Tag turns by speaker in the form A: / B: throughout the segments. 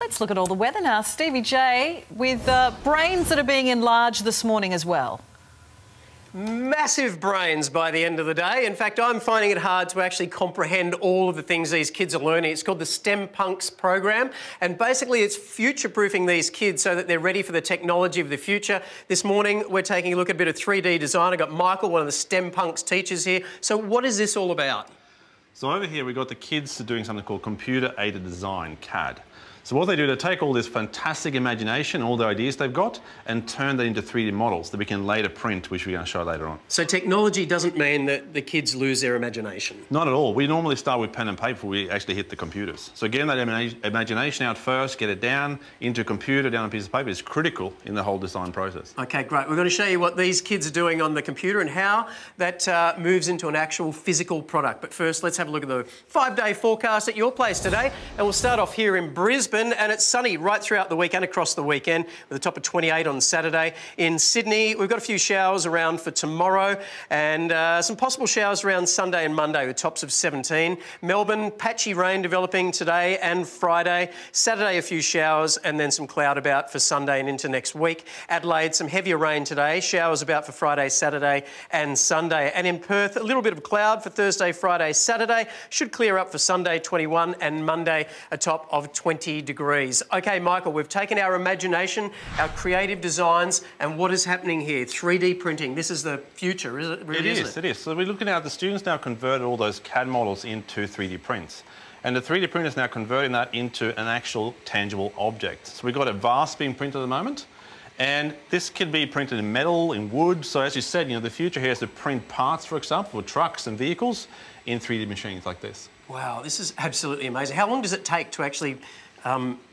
A: Let's look at all the weather now. Stevie J, with brains that are being enlarged this morning as well.
B: Massive brains by the end of the day. In fact, I'm finding it hard to actually comprehend all of the things these kids are learning. It's called the STEM Punks program, and basically it's future-proofing these kids so that they're ready for the technology of the future. This morning, we're taking a look at a bit of 3D design. I've got Michael, one of the STEM Punks teachers here. So what is this all about?
C: So over here, we've got the kids doing something called computer-aided design, CAD. So what they do, they take all this fantastic imagination, all the ideas they've got, and turn that into 3D models that we can later print, which we're going to show later on.
B: So technology doesn't mean that the kids lose their imagination?
C: Not at all. We normally start with pen and paper before we actually hit the computers. So getting that imagination out first, get it down into a computer, down on a piece of paper, is critical in the whole design process. OK,
B: great. We're going to show you what these kids are doing on the computer and how that moves into an actual physical product. But first, let's have a look at the 5-day forecast at your place today. And we'll start off here in Brisbane. And it's sunny right throughout the weekend, across the weekend, with a top of 28 on Saturday. In Sydney, we've got a few showers around for tomorrow and some possible showers around Sunday and Monday with tops of 17. Melbourne, patchy rain developing today and Friday. Saturday, a few showers and then some cloud about for Sunday and into next week. Adelaide, some heavier rain today. Showers about for Friday, Saturday and Sunday. And in Perth, a little bit of cloud for Thursday, Friday, Saturday. Should clear up for Sunday, 21, and Monday, a top of 20 degrees. OK, Michael, we've taken our imagination, our creative designs, and what is happening here? 3D printing. This is the future, is it? Really,
C: it is. So we're looking at the students now converted all those CAD models into 3D prints. And the 3D printer is now converting that into an actual tangible object. So we've got a vase being printed at the moment. And this can be printed in metal, in wood. So as you said, the future here is to print parts, for example, for trucks and vehicles in 3D machines like this.
B: Wow, this is absolutely amazing. How long does it take to actually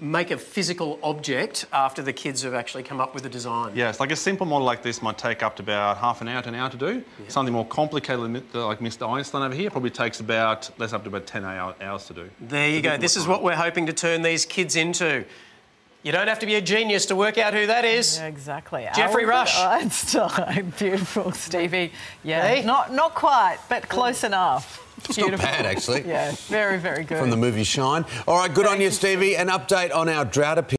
B: make a physical object after the kids have actually come up with a design?
C: Yes, like a simple model like this might take up to about half an hour to an hour to do. Yeah. Something more complicated like Mr. Einstein over here probably takes up to about 10 hours to do.
B: There you go. This is what we're hoping to turn these kids into. You don't have to be a genius to work out who that is.
A: Yeah, exactly.
B: Jeffrey Rush.
A: Oh, it's still beautiful, Stevie. Yeah, hey? Not quite, but close enough.
D: It's not bad, actually.
A: Yeah, very, very good.
D: From the movie Shine. All right, good on you, Stevie. An update on our drought opinion.